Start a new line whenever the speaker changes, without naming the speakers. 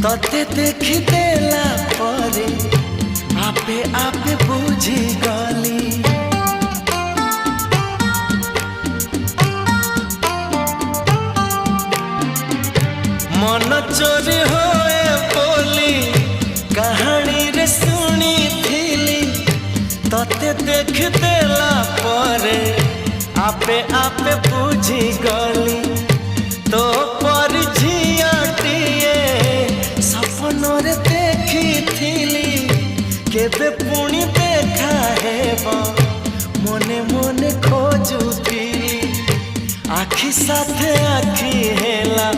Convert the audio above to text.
तते देखी देला परे आपे आपे बुझी गली। मन चोरी होए बोली कहानी रे सुनी थिली, तते देख देला परे आपे आपे बुझी गली। तो पर झियाटिए सपनरे देखी थिली, केबे पुणी देखा हेबो मने मने खोजुथिली। आखि साथे आखि हेला